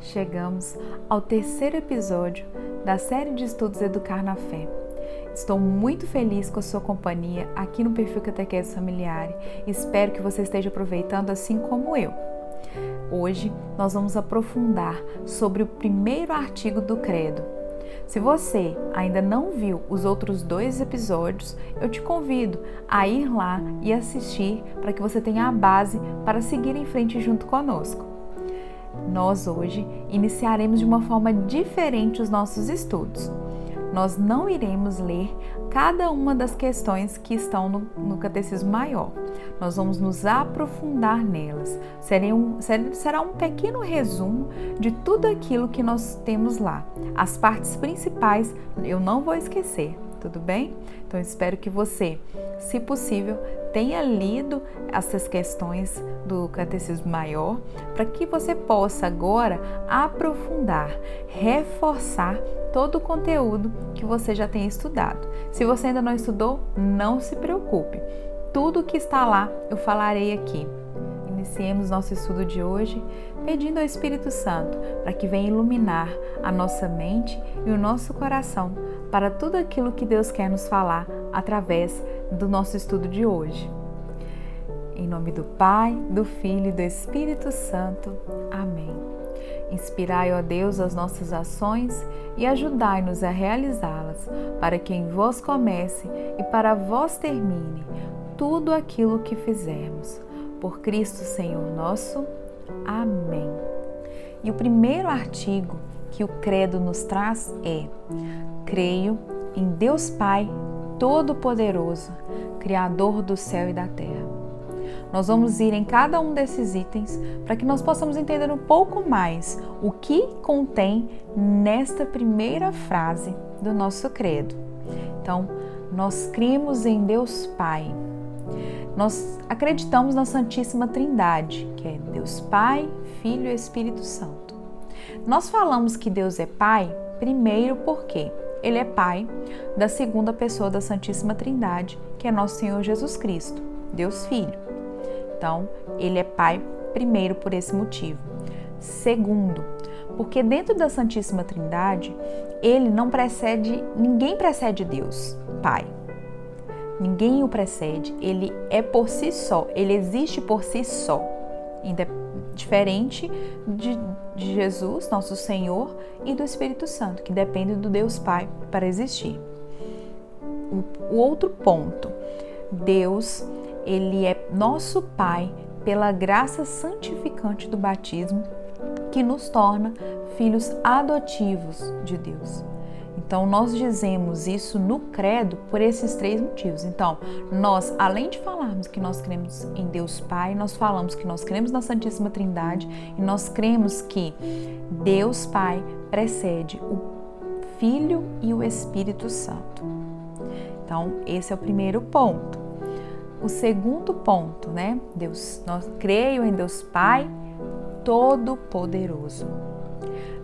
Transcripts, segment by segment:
Chegamos ao terceiro episódio da série de estudos Educar na Fé. Estou muito feliz com a sua companhia aqui no perfil Catequese Familiar e espero que você esteja aproveitando assim como eu. Hoje nós vamos aprofundar sobre o primeiro artigo do Credo. Se você ainda não viu os outros 2 episódios, eu te convido a ir lá e assistir para que você tenha a base para seguir em frente junto conosco. Nós hoje iniciaremos de uma forma diferente os nossos estudos. Nós não iremos ler cada uma das questões que estão no Catecismo Maior. Nós vamos nos aprofundar nelas. Será um pequeno resumo de tudo aquilo que nós temos lá. As partes principais eu não vou esquecer, tudo bem? Então espero que você, se possível, tenha lido essas questões do Catecismo Maior para que você possa agora aprofundar, reforçar todo o conteúdo que você já tem estudado. Se você ainda não estudou, não se preocupe. Tudo que está lá eu falarei aqui. Iniciemos nosso estudo de hoje pedindo ao Espírito Santo para que venha iluminar a nossa mente e o nosso coração para tudo aquilo que Deus quer nos falar através do nosso estudo de hoje. Em nome do Pai, do Filho e do Espírito Santo. Amém. Inspirai, ó Deus, as nossas ações e ajudai-nos a realizá-las, para que em vós comece e para vós termine tudo aquilo que fizermos. Por Cristo Senhor nosso. Amém. E o primeiro artigo que o Credo nos traz é: creio em Deus Pai Todo-Poderoso, Criador do céu e da terra. Nós vamos ir em cada um desses itens para que nós possamos entender um pouco mais o que contém nesta primeira frase do nosso credo. Então, nós cremos em Deus Pai. Nós acreditamos na Santíssima Trindade, que é Deus Pai, Filho e Espírito Santo. Nós falamos que Deus é Pai, primeiro porque Ele é Pai da segunda pessoa da Santíssima Trindade, que é nosso Senhor Jesus Cristo, Deus Filho. Então, Ele é Pai primeiro por esse motivo. Segundo, porque dentro da Santíssima Trindade, ninguém precede Deus, Pai. Ninguém o precede, Ele é por si só, Ele existe por si só. Diferente de Jesus, nosso Senhor, e do Espírito Santo, que depende do Deus Pai para existir. O outro ponto, Deus, Ele é nosso Pai pela graça santificante do batismo, que nos torna filhos adotivos de Deus. Então, nós dizemos isso no credo por esses 3 motivos. Então, nós, além de falarmos que nós cremos em Deus Pai, nós falamos que nós cremos na Santíssima Trindade e nós cremos que Deus Pai precede o Filho e o Espírito Santo. Então, esse é o primeiro ponto. O segundo ponto, nós creio em Deus Pai Todo-Poderoso.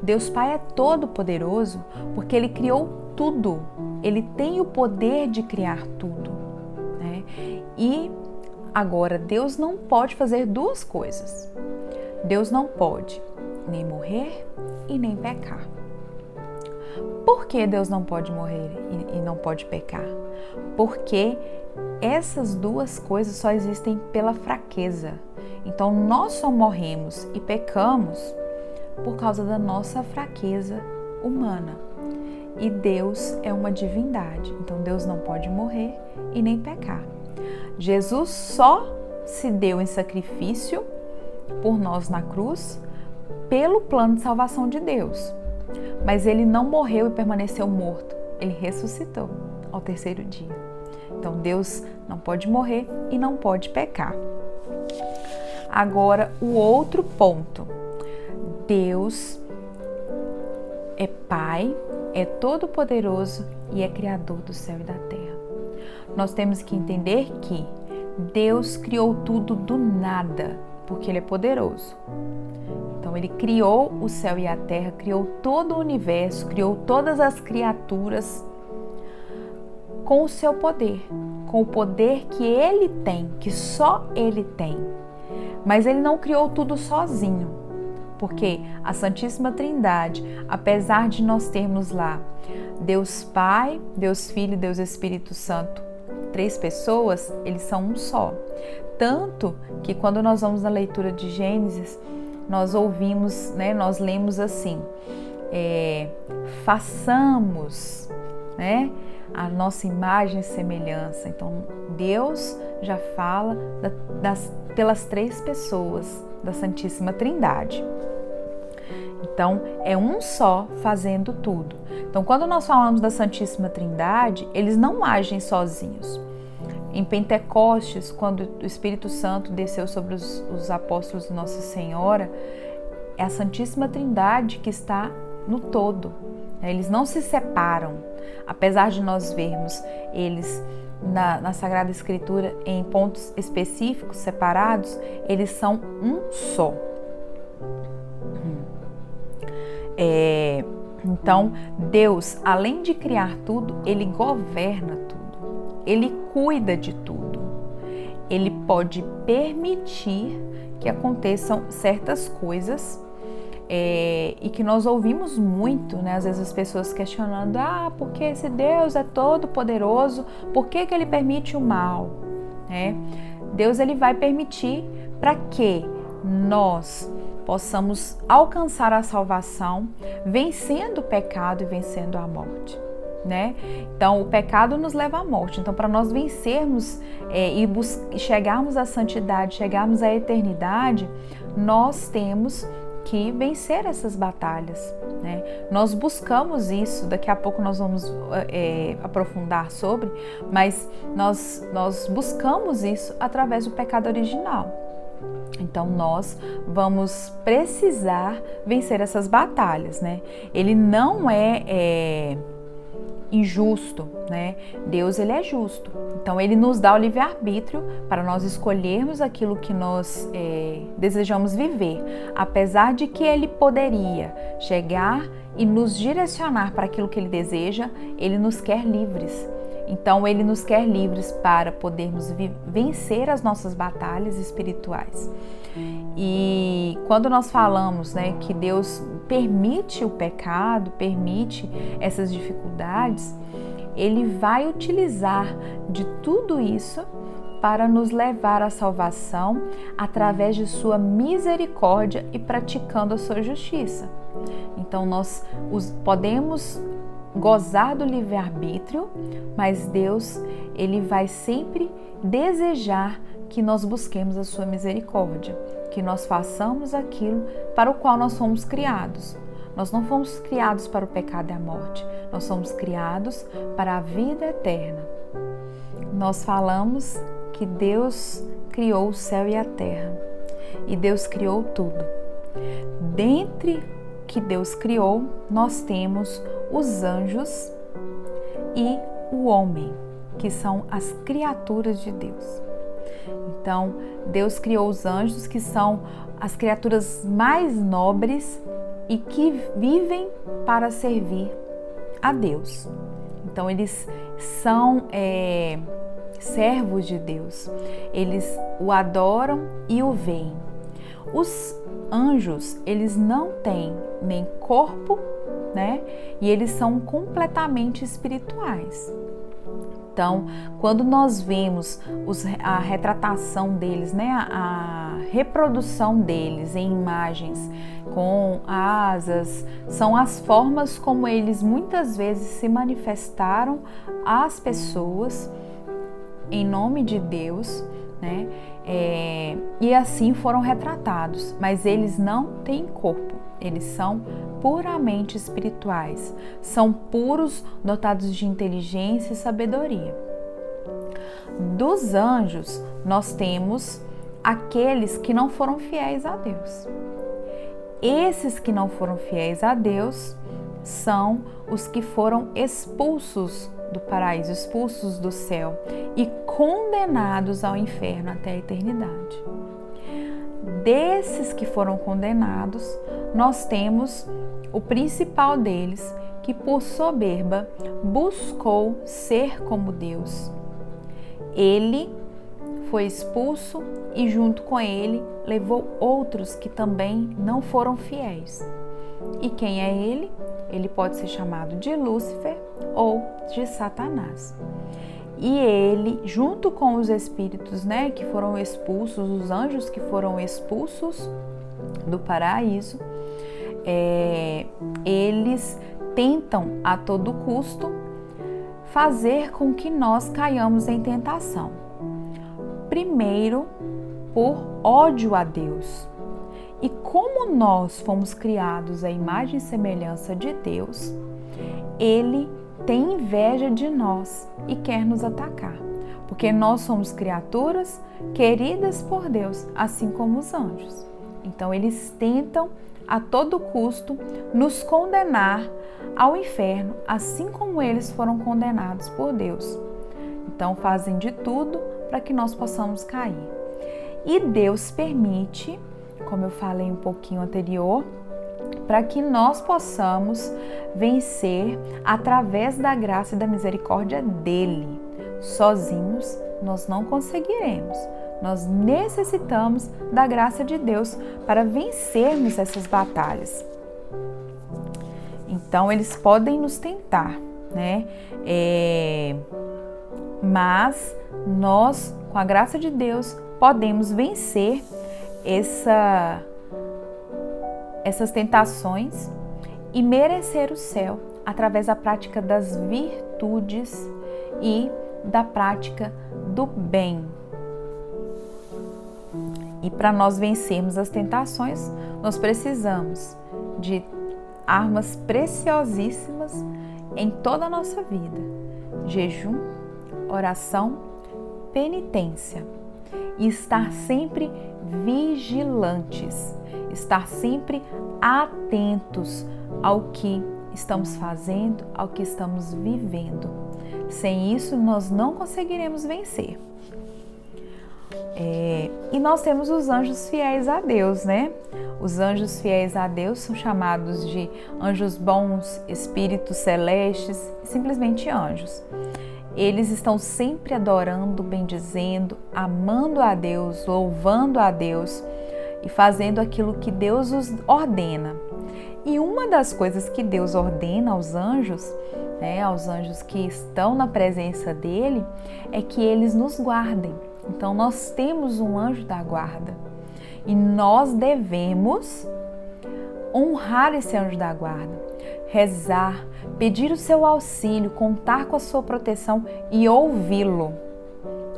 Deus Pai é todo-poderoso porque Ele criou tudo. Ele tem o poder de criar tudo. E agora, Deus não pode fazer 2 coisas. Deus não pode nem morrer e nem pecar. Por que Deus não pode morrer e não pode pecar? Porque essas 2 coisas só existem pela fraqueza. Então, nós só morremos e pecamos por causa da nossa fraqueza humana. E Deus é uma divindade, então Deus não pode morrer e nem pecar. Jesus só se deu em sacrifício por nós na cruz pelo plano de salvação de Deus. Mas Ele não morreu e permaneceu morto, Ele ressuscitou ao 3º dia. Então Deus não pode morrer e não pode pecar. Agora, o outro ponto. Deus é Pai, é todo-poderoso e é Criador do céu e da terra. Nós temos que entender que Deus criou tudo do nada, porque Ele é poderoso. Então, Ele criou o céu e a terra, criou todo o universo, criou todas as criaturas com o seu poder, com o poder que Ele tem, que só Ele tem. Mas Ele não criou tudo sozinho. Porque a Santíssima Trindade, apesar de nós termos lá Deus Pai, Deus Filho e Deus Espírito Santo, 3 pessoas, eles são um só. Tanto que quando nós vamos na leitura de Gênesis, nós ouvimos, né, nós lemos assim, façamos, né, a nossa imagem e semelhança. Então, Deus já fala pelas 3 pessoas da Santíssima Trindade. Então, é um só fazendo tudo. Então, quando nós falamos da Santíssima Trindade, eles não agem sozinhos. Em Pentecostes, quando o Espírito Santo desceu sobre os apóstolos de Nossa Senhora, é a Santíssima Trindade que está no todo. Eles não se separam, apesar de nós vermos eles na Sagrada Escritura em pontos específicos, separados, eles são um só. Então, Deus, além de criar tudo, Ele governa tudo, Ele cuida de tudo, Ele pode permitir que aconteçam certas coisas e que nós ouvimos muito, né? Às vezes as pessoas questionando, porque esse Deus é todo poderoso, por que Ele permite o mal? Deus, Ele vai permitir para que nós possamos alcançar a salvação, vencendo o pecado e vencendo a morte, né? Então, o pecado nos leva à morte. Então, para nós vencermos e chegarmos à santidade, chegarmos à eternidade, nós temos que vencer essas batalhas, né? Nós buscamos isso, daqui a pouco nós vamos aprofundar sobre, mas nós buscamos isso através do pecado original. Então, nós vamos precisar vencer essas batalhas, né? Ele não é injusto, né? Deus, Ele é justo. Então, Ele nos dá o livre-arbítrio para nós escolhermos aquilo que nós desejamos viver. Apesar de que Ele poderia chegar e nos direcionar para aquilo que Ele deseja, Ele nos quer livres. Então, Ele nos quer livres para podermos vencer as nossas batalhas espirituais. E quando nós falamos, né, que Deus permite o pecado, permite essas dificuldades, Ele vai utilizar de tudo isso para nos levar à salvação através de sua misericórdia e praticando a sua justiça. Então, nós podemos gozar do livre-arbítrio, mas Deus, Ele vai sempre desejar que nós busquemos a sua misericórdia, que nós façamos aquilo para o qual nós fomos criados. Nós não fomos criados para o pecado e a morte, nós somos criados para a vida eterna. Nós falamos que Deus criou o céu e a terra, e Deus criou tudo. Dentre que Deus criou, nós temos os anjos e o homem, que são as criaturas de Deus. Então, Deus criou os anjos, que são as criaturas mais nobres e que vivem para servir a Deus. Então, eles são servos de Deus. Eles o adoram e o veem. Os anjos, eles não têm nem corpo, né? E eles são completamente espirituais. Então, quando nós vemos a retratação deles, né, a reprodução deles em imagens com asas, são as formas como eles muitas vezes se manifestaram às pessoas em nome de Deus, né? E assim foram retratados, mas eles não têm corpo, eles são puramente espirituais, são puros, dotados de inteligência e sabedoria. Dos anjos, nós temos aqueles que não foram fiéis a Deus. Esses que não foram fiéis a Deus são os que foram expulsos do paraíso, expulsos do céu e condenados ao inferno até a eternidade. Desses que foram condenados, nós temos o principal deles, que por soberba buscou ser como Deus. Ele foi expulso e junto com ele levou outros que também não foram fiéis. E quem é ele? Ele pode ser chamado de Lúcifer ou de Satanás. E ele, junto com os espíritos, que foram expulsos, os anjos que foram expulsos do paraíso, eles tentam a todo custo fazer com que nós caiamos em tentação. Primeiro, por ódio a Deus. E como nós fomos criados à imagem e semelhança de Deus, ele tem inveja de nós e quer nos atacar, porque nós somos criaturas queridas por Deus, assim como os anjos. Então eles tentam a todo custo nos condenar ao inferno, assim como eles foram condenados por Deus. Então fazem de tudo para que nós possamos cair. E Deus permite, como eu falei um pouquinho anterior, para que nós possamos vencer através da graça e da misericórdia dele. Sozinhos nós não conseguiremos. Nós necessitamos da graça de Deus para vencermos essas batalhas. Então eles podem nos tentar, mas nós, com a graça de Deus, podemos vencer essas tentações e merecer o céu através da prática das virtudes e da prática do bem. E para nós vencermos as tentações, nós precisamos de armas preciosíssimas em toda a nossa vida: jejum, oração, penitência, e estar sempre vigilantes, estar sempre atentos ao que estamos fazendo, ao que estamos vivendo. Sem isso, nós não conseguiremos vencer. E nós temos os anjos fiéis a Deus, Os anjos fiéis a Deus são chamados de anjos bons, espíritos celestes, simplesmente anjos. Eles estão sempre adorando, bendizendo, amando a Deus, louvando a Deus e fazendo aquilo que Deus os ordena. E uma das coisas que Deus ordena aos anjos que estão na presença dele, é que eles nos guardem. Então nós temos um anjo da guarda e nós devemos honrar esse anjo da guarda, rezar, pedir o seu auxílio, contar com a sua proteção e ouvi-lo,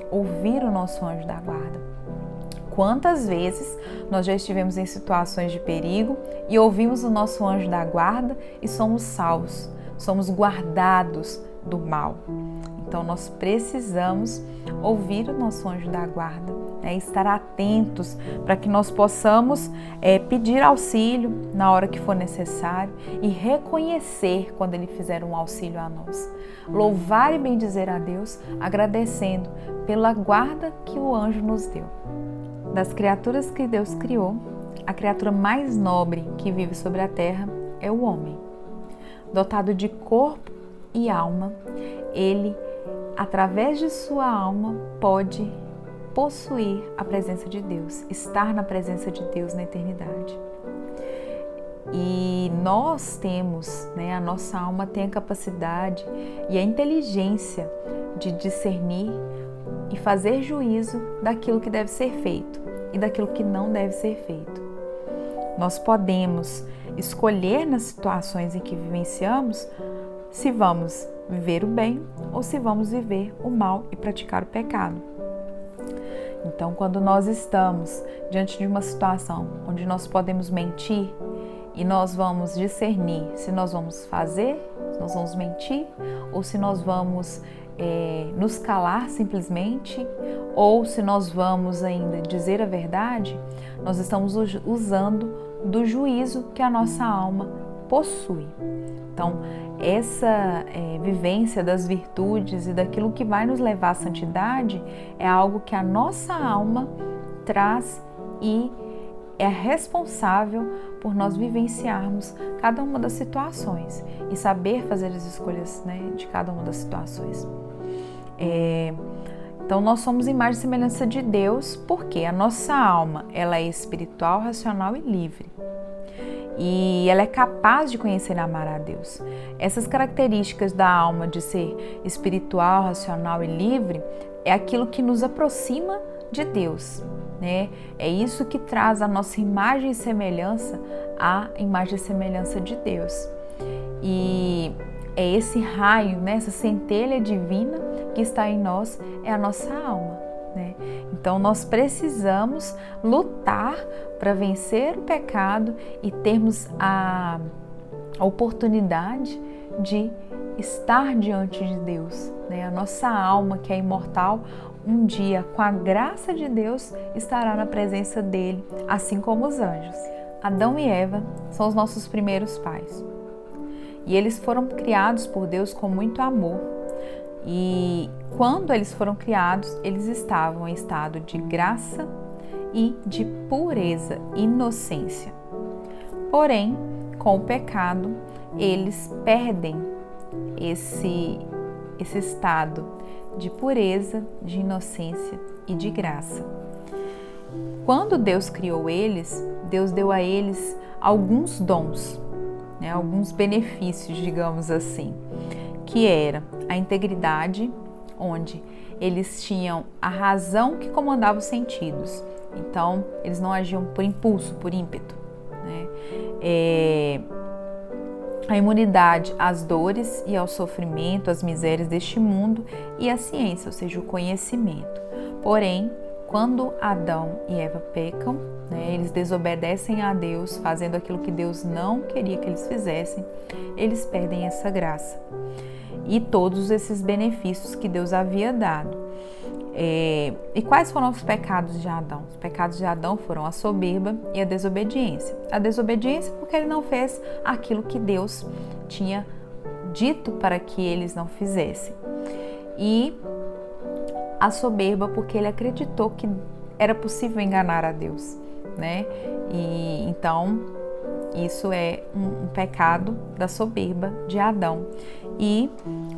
ouvir o nosso anjo da guarda. Quantas vezes nós já estivemos em situações de perigo e ouvimos o nosso anjo da guarda e somos salvos, somos guardados do mal. Então nós precisamos ouvir o nosso anjo da guarda, estar atentos para que nós possamos pedir auxílio na hora que for necessário e reconhecer quando ele fizer um auxílio a nós. Louvar e bendizer a Deus, agradecendo pela guarda que o anjo nos deu. Das criaturas que Deus criou, a criatura mais nobre que vive sobre a terra é o homem. Dotado de corpo e alma, ele, através de sua alma, pode possuir a presença de Deus, estar na presença de Deus na eternidade. E nós temos, a nossa alma tem a capacidade e a inteligência de discernir e fazer juízo daquilo que deve ser feito e daquilo que não deve ser feito. Nós podemos escolher nas situações em que vivenciamos se vamos viver o bem ou se vamos viver o mal e praticar o pecado. Então, quando nós estamos diante de uma situação onde nós podemos mentir e nós vamos discernir se nós vamos fazer, se nós vamos mentir ou se nós vamos nos calar simplesmente ou se nós vamos ainda dizer a verdade, nós estamos usando do juízo que a nossa alma possui. Então, essa vivência das virtudes e daquilo que vai nos levar à santidade é algo que a nossa alma traz e é responsável por nós vivenciarmos cada uma das situações e saber fazer as escolhas de cada uma das situações. Então, Então nós somos imagem e semelhança de Deus, porque a nossa alma, ela é espiritual, racional e livre. E ela é capaz de conhecer e amar a Deus. Essas características da alma de ser espiritual, racional e livre é aquilo que nos aproxima de Deus, né? É isso que traz a nossa imagem e semelhança à imagem e semelhança de Deus. E é esse raio, né, essa centelha divina que está em nós, é a nossa alma, né? Então nós precisamos lutar para vencer o pecado e termos a oportunidade de estar diante de Deus, né? A nossa alma, que é imortal, um dia, com a graça de Deus, estará na presença dele, assim como os anjos. Adão e Eva são os nossos primeiros pais. E eles foram criados por Deus com muito amor. E quando eles foram criados, eles estavam em estado de graça e de pureza, inocência. Porém, com o pecado, eles perdem esse estado de pureza, de inocência e de graça. Quando Deus criou eles, Deus deu a eles alguns dons, né, alguns benefícios, digamos assim, que era a integridade, onde eles tinham a razão que comandava os sentidos. Então, eles não agiam por impulso, por ímpeto, né? A imunidade às dores e ao sofrimento, às misérias deste mundo, e a ciência, ou seja, o conhecimento. Porém, quando Adão e Eva pecam, né, eles desobedecem a Deus, fazendo aquilo que Deus não queria que eles fizessem, eles perdem essa graça e todos esses benefícios que Deus havia dado. E quais foram os pecados de Adão? Os pecados de Adão foram a soberba e a desobediência. A desobediência porque ele não fez aquilo que Deus tinha dito para que eles não fizessem. E a soberba porque ele acreditou que era possível enganar a Deus, né? E então isso é um pecado da soberba de Adão. E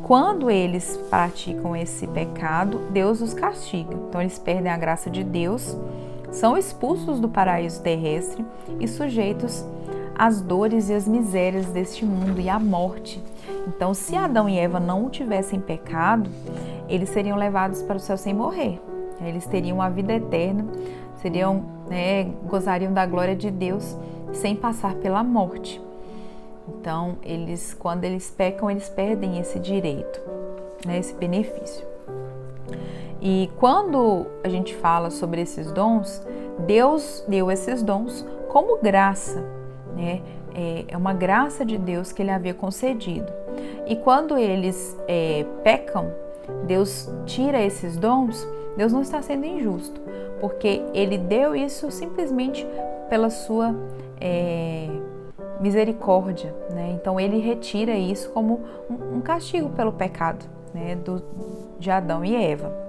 quando eles praticam esse pecado, Deus os castiga. Então eles perdem a graça de Deus, são expulsos do paraíso terrestre e sujeitos às dores e às misérias deste mundo e à morte. Então, se Adão e Eva não tivessem pecado, eles seriam levados para o céu sem morrer. Eles teriam a vida eterna, gozariam da glória de Deus sem passar pela morte. Então, quando eles pecam, eles perdem esse direito, né, esse benefício. E quando a gente fala sobre esses dons, Deus deu esses dons como graça, né? É uma graça de Deus que Ele havia concedido. E quando eles pecam, Deus tira esses dons, Deus não está sendo injusto, porque Ele deu isso simplesmente pela sua misericórdia, né? Então Ele retira isso como um castigo pelo pecado, né, de Adão e Eva.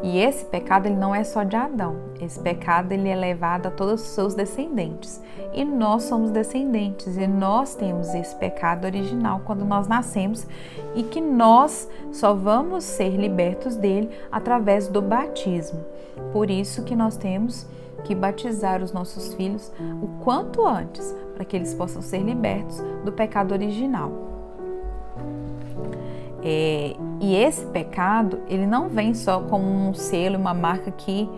E esse pecado ele não é só de Adão, esse pecado ele é levado a todos os seus descendentes. E nós somos descendentes e nós temos esse pecado original quando nós nascemos e que nós só vamos ser libertos dele através do batismo. Por isso que nós temos que batizar os nossos filhos o quanto antes, para que eles possam ser libertos do pecado original. E esse pecado, ele não vem só como um selo, uma marca que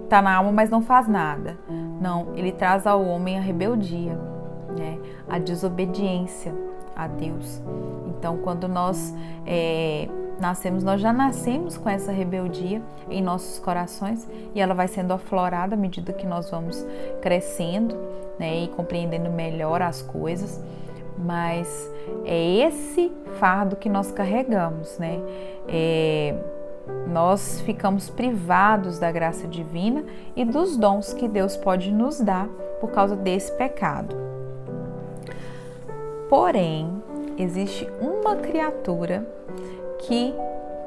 está na alma, mas não faz nada. Não, ele traz ao homem a rebeldia, né? A desobediência a Deus. Então, quando nós nascemos, nós já nascemos com essa rebeldia em nossos corações e ela vai sendo aflorada à medida que nós vamos crescendo, né, e compreendendo melhor as coisas. Mas é esse fardo que nós carregamos, né? Nós ficamos privados da graça divina e dos dons que Deus pode nos dar por causa desse pecado. Porém, existe uma criatura que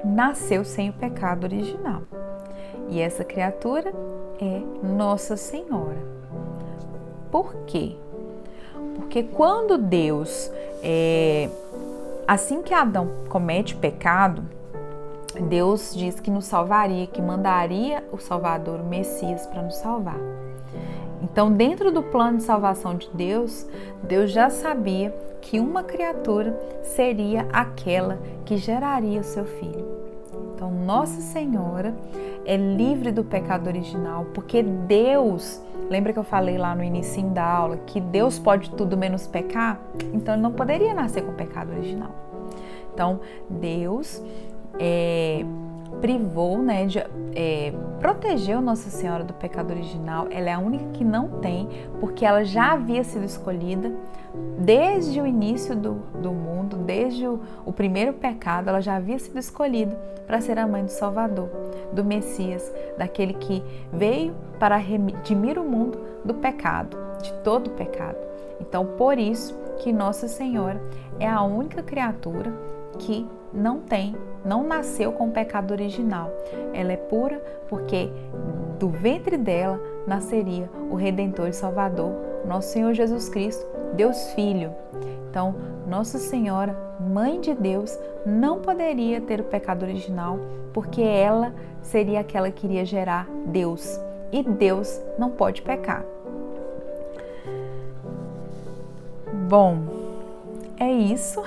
nasceu sem o pecado original. E essa criatura é Nossa Senhora. Por quê? Porque quando Deus, assim que Adão comete pecado, Deus diz que nos salvaria, que mandaria o Salvador, o Messias, para nos salvar. Então, dentro do plano de salvação de Deus, Deus já sabia que uma criatura seria aquela que geraria o seu filho. Então, Nossa Senhora é livre do pecado original, porque Deus, lembra que eu falei lá no início da aula, que Deus pode tudo menos pecar? Então, ele não poderia nascer com o pecado original. Então, Deus privou, protegeu Nossa Senhora do pecado original. Ela é a única que não tem, porque ela já havia sido escolhida desde o início do mundo, desde o primeiro pecado. Ela já havia sido escolhida para ser a mãe do Salvador, do Messias, daquele que veio para redimir o mundo do pecado, de todo o pecado. Então, por isso que Nossa Senhora é a única criatura que não nasceu com o pecado original. Ela é pura porque do ventre dela nasceria o Redentor e Salvador, nosso Senhor Jesus Cristo, Deus Filho. Então, Nossa Senhora, Mãe de Deus, não poderia ter o pecado original, porque ela seria aquela que iria gerar Deus, e Deus não pode pecar. Bom, é isso,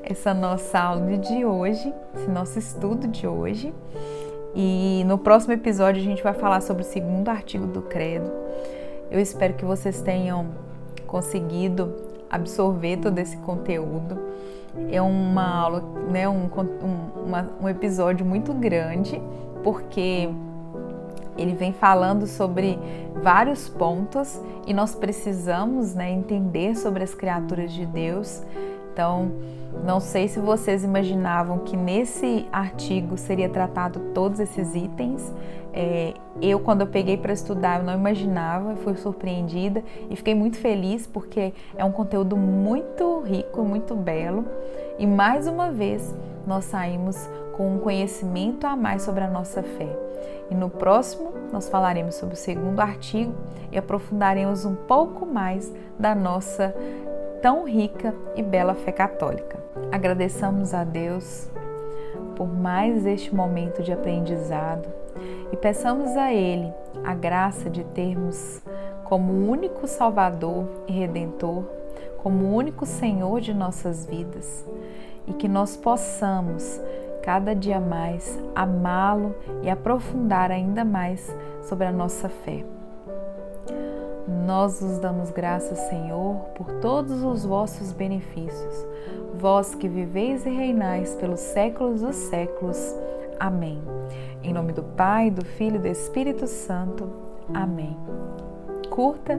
essa nossa aula de hoje, esse nosso estudo de hoje. E no próximo episódio a gente vai falar sobre o segundo artigo do Credo. Eu espero que vocês tenham conseguido absorver todo esse conteúdo. É uma aula, um episódio muito grande, porque ele vem falando sobre vários pontos e nós precisamos, entender sobre as criaturas de Deus. Então, não sei se vocês imaginavam que nesse artigo seria tratado todos esses itens. Quando eu peguei para estudar, eu não imaginava, fui surpreendida e fiquei muito feliz, porque é um conteúdo muito rico, muito belo. E mais uma vez, nós saímos com um conhecimento a mais sobre a nossa fé. E no próximo, nós falaremos sobre o segundo artigo e aprofundaremos um pouco mais da nossa tão rica e bela fé católica. Agradeçamos a Deus por mais este momento de aprendizado e peçamos a Ele a graça de termos como único Salvador e Redentor, como único Senhor de nossas vidas, e que nós possamos cada dia mais amá-lo e aprofundar ainda mais sobre a nossa fé. Nós vos damos graças, Senhor, por todos os vossos benefícios, vós que viveis e reinais pelos séculos dos séculos. Amém. Em nome do Pai, do Filho e do Espírito Santo. Amém. Curta,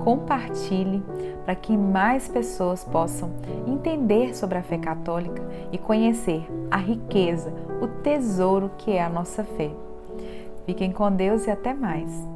compartilhe, para que mais pessoas possam entender sobre a fé católica e conhecer a riqueza, o tesouro que é a nossa fé. Fiquem com Deus e até mais.